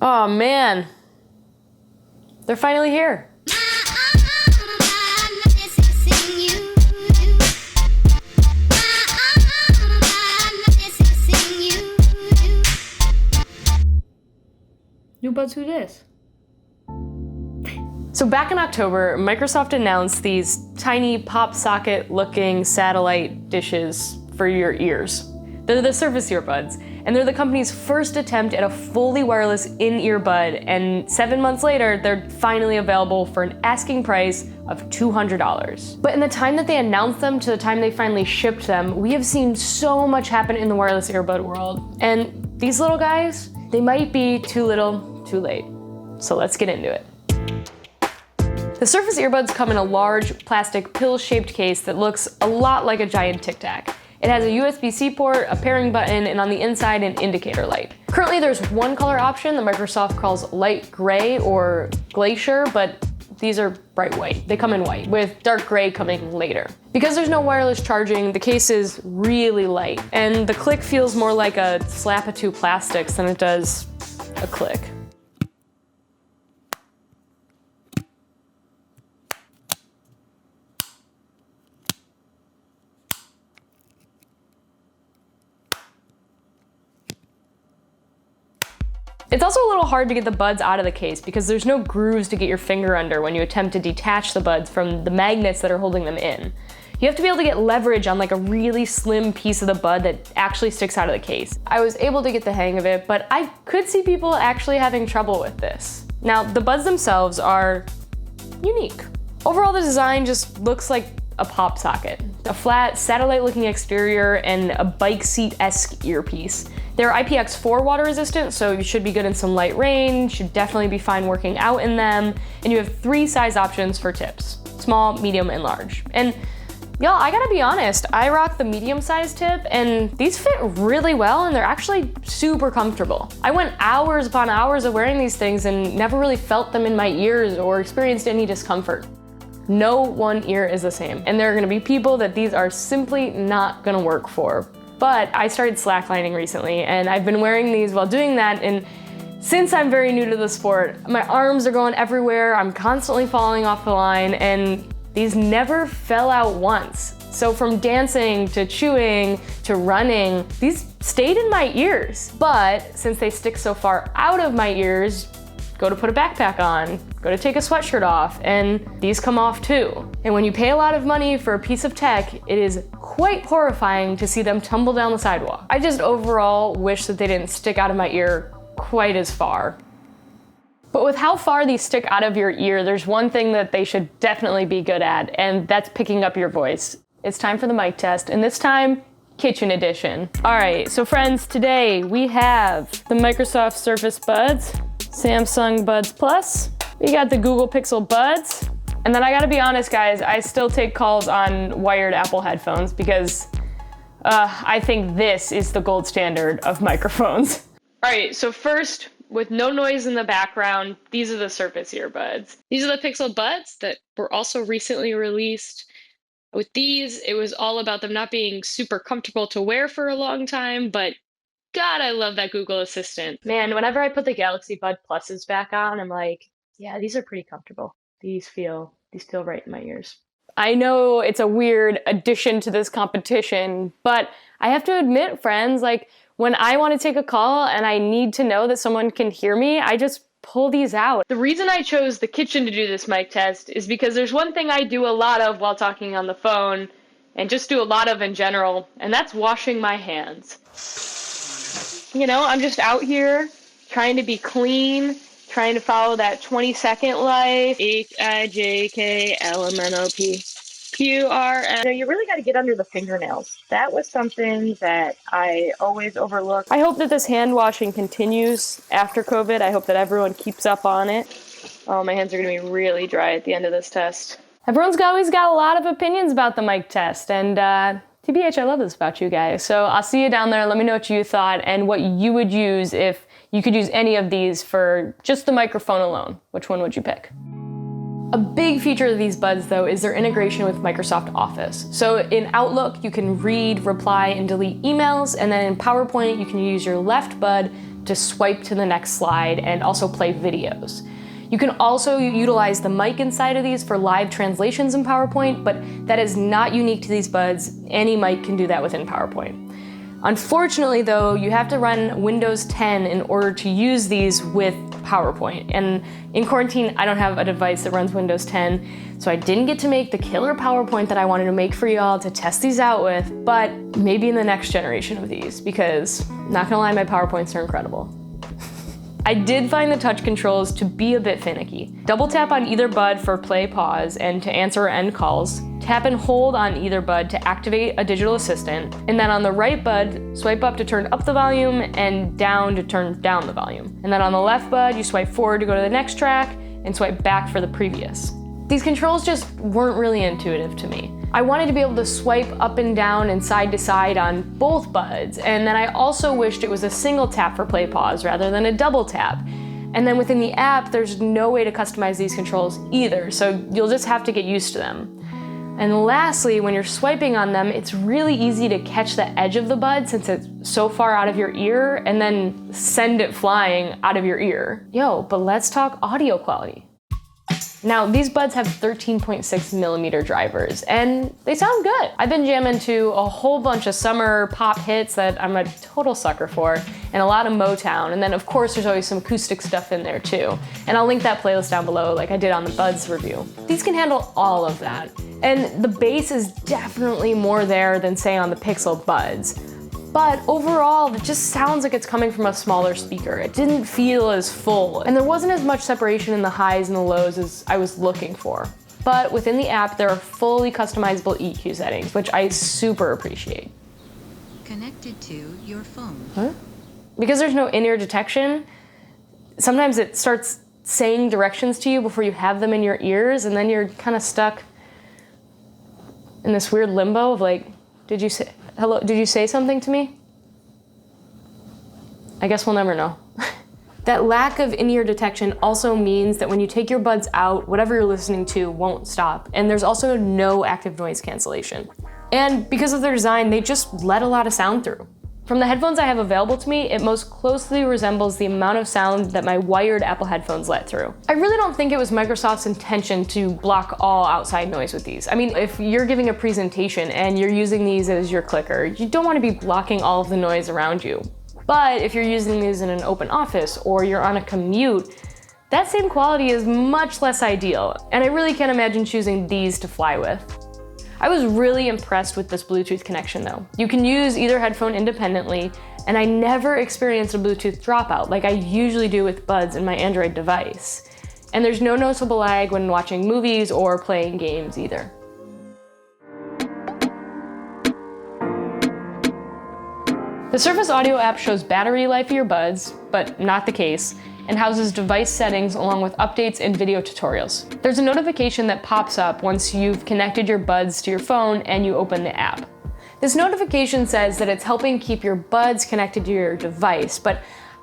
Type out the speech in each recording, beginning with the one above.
Oh man, they're finally here. New buds, who dis? So back in October, Microsoft announced these tiny PopSocket-looking satellite dishes for your ears. They're the Surface Earbuds, and they're the company's first attempt at a fully wireless in-ear bud, and 7 months later, they're finally available for an asking price of $200. But in the time that they announced them to the time they finally shipped them, we have seen so much happen in the wireless earbud world. And these little guys, they might be too little, too late. So let's get into it. The Surface Earbuds come in a large plastic pill-shaped case that looks a lot like a giant Tic Tac. It has a USB-C port, a pairing button, and on the inside, an indicator light. Currently, there's one color option that Microsoft calls light gray or glacier, but these are bright white. They come in white, with dark gray coming later. Because there's no wireless charging, the case is really light, and the click feels more like a slap of two plastics than it does a click. It's also a little hard to get the buds out of the case because there's no grooves to get your finger under when you attempt to detach the buds from the magnets that are holding them in. You have to be able to get leverage on like a really slim piece of the bud that actually sticks out of the case. I was able to get the hang of it, but I could see people actually having trouble with this. Now, the buds themselves are unique. Overall, the design just looks like a pop socket. A flat, satellite-looking exterior and a bike seat-esque earpiece. They're IPX4 water resistant, so you should be good in some light rain, should definitely be fine working out in them, and you have 3 size options for tips: small, medium, and large. And y'all, I gotta be honest, I rock the medium-sized tip, and these fit really well, and they're actually super comfortable. I went hours upon hours of wearing these things and never really felt them in my ears or experienced any discomfort. No one ear is the same, and there are gonna be people that these are simply not gonna work for. But I started slacklining recently, and I've been wearing these while doing that, and since I'm very new to the sport, my arms are going everywhere, I'm constantly falling off the line, and these never fell out once. So from dancing to chewing to running, these stayed in my ears. But since they stick so far out of my ears, go to put a backpack on, go to take a sweatshirt off, and these come off too. And when you pay a lot of money for a piece of tech, it is quite horrifying to see them tumble down the sidewalk. I just overall wish that they didn't stick out of my ear quite as far. But with how far these stick out of your ear, there's one thing that they should definitely be good at, and that's picking up your voice. It's time for the mic test, and this time, kitchen edition. All right, so friends, today we have the Microsoft Surface Buds, Samsung Buds Plus, we got the Google Pixel Buds, and then I gotta be honest guys, I still take calls on wired Apple headphones because I think this is the gold standard of microphones. All right, so first, with no noise in the background, these are the Surface Earbuds. These are the Pixel Buds that were also recently released. With these, it was all about them not being super comfortable to wear for a long time, but God, I love that Google Assistant. Man, whenever I put the Galaxy Bud Pluses back on, I'm like, yeah, these are pretty comfortable. These feel right in my ears. I know it's a weird addition to this competition, but I have to admit, friends, like when I want to take a call and I need to know that someone can hear me, I just pull these out. The reason I chose the kitchen to do this mic test is because there's one thing I do a lot of while talking on the phone, and just do a lot of in general, and that's washing my hands. You know, I'm just out here trying to be clean, trying to follow that 20-second life. HIJKLMNOPQRN. You really got to get under the fingernails. That was something that I always overlooked. I hope that this hand washing continues after COVID. I hope that everyone keeps up on it. Oh, my hands are going to be really dry at the end of this test. Everyone's always got a lot of opinions about the mic test, and TBH, I love this about you guys. So I'll see you down there. Let me know what you thought and what you would use if you could use any of these for just the microphone alone. Which one would you pick? A big feature of these buds, though, is their integration with Microsoft Office. So in Outlook, you can read, reply, and delete emails, and then in PowerPoint, you can use your left bud to swipe to the next slide and also play videos. You can also utilize the mic inside of these for live translations in PowerPoint, but that is not unique to these buds. Any mic can do that within PowerPoint. Unfortunately though, you have to run Windows 10 in order to use these with PowerPoint. And in quarantine, I don't have a device that runs Windows 10, so I didn't get to make the killer PowerPoint that I wanted to make for y'all to test these out with, but maybe in the next generation of these, because not gonna lie, my PowerPoints are incredible. I did find the touch controls to be a bit finicky. Double tap on either bud for play, pause, and to answer or end calls. Tap and hold on either bud to activate a digital assistant. And then on the right bud, swipe up to turn up the volume and down to turn down the volume. And then on the left bud, you swipe forward to go to the next track and swipe back for the previous. These controls just weren't really intuitive to me. I wanted to be able to swipe up and down and side to side on both buds, and then I also wished it was a single tap for play pause rather than a double tap. And then within the app, there's no way to customize these controls either, so you'll just have to get used to them. And lastly, when you're swiping on them, it's really easy to catch the edge of the bud since it's so far out of your ear, and then send it flying out of your ear. Yo, but let's talk audio quality. Now, these buds have 13.6 millimeter drivers, and they sound good. I've been jamming to a whole bunch of summer pop hits that I'm a total sucker for, and a lot of Motown, and then of course there's always some acoustic stuff in there too. And I'll link that playlist down below like I did on the Buds review. These can handle all of that. And the bass is definitely more there than say on the Pixel Buds. But overall, it just sounds like it's coming from a smaller speaker. It didn't feel as full, and there wasn't as much separation in the highs and the lows as I was looking for. But within the app, there are fully customizable EQ settings, which I super appreciate. Connected to your phone. Huh? Because there's no in-ear detection, sometimes it starts saying directions to you before you have them in your ears, and then you're kind of stuck in this weird limbo of like, did you say, hello, did you say something to me? I guess we'll never know. That lack of in-ear detection also means that when you take your buds out, whatever you're listening to won't stop. And there's also no active noise cancellation. And because of their design, they just let a lot of sound through. From the headphones I have available to me, it most closely resembles the amount of sound that my wired Apple headphones let through. I really don't think it was Microsoft's intention to block all outside noise with these. I mean, if you're giving a presentation and you're using these as your clicker, you don't want to be blocking all of the noise around you. But if you're using these in an open office or you're on a commute, that same quality is much less ideal. And I really can't imagine choosing these to fly with. I was really impressed with this Bluetooth connection though. You can use either headphone independently, and I never experienced a Bluetooth dropout like I usually do with buds in my Android device. And there's no noticeable lag when watching movies or playing games either. The Surface Audio app shows battery life of your buds, but not the case, and houses device settings along with updates and video tutorials. There's a notification that pops up once you've connected your buds to your phone and you open the app. This notification says that it's helping keep your buds connected to your device, but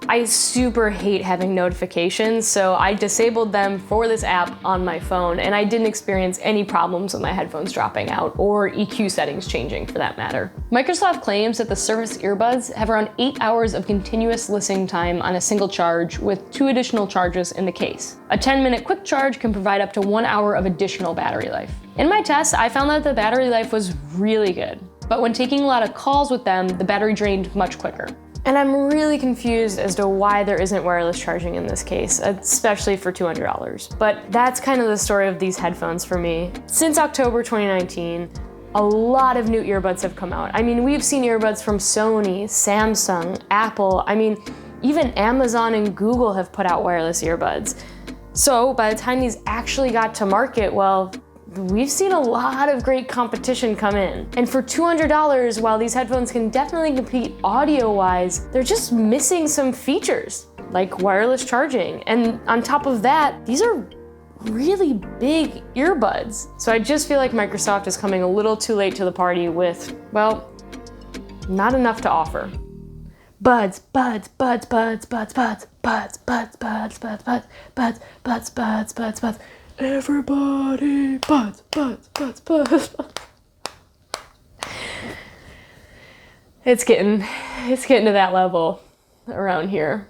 I super hate having notifications, so I disabled them for this app on my phone, and I didn't experience any problems with my headphones dropping out or EQ settings changing for that matter. Microsoft claims that the Surface Earbuds have around 8 hours of continuous listening time on a single charge with 2 additional charges in the case. A 10-minute quick charge can provide up to 1 hour of additional battery life. In my test, I found that the battery life was really good, but when taking a lot of calls with them, the battery drained much quicker. And I'm really confused as to why there isn't wireless charging in this case, especially for $200. But that's kind of the story of these headphones for me. Since October 2019, a lot of new earbuds have come out. I mean, we've seen earbuds from Sony, Samsung, Apple. I mean, even Amazon and Google have put out wireless earbuds. So by the time these actually got to market, well, we've seen a lot of great competition come in. And for $200, while these headphones can definitely compete audio-wise, they're just missing some features, like wireless charging. And on top of that, these are really big earbuds. So I just feel like Microsoft is coming a little too late to the party with, well, not enough to offer. Buds, buds, buds, buds, buds, buds, buds, buds, buds, buds, buds, buds, buds, buds, buds, buds. Everybody, buds, buds, buds, buds. It's getting to that level. around here.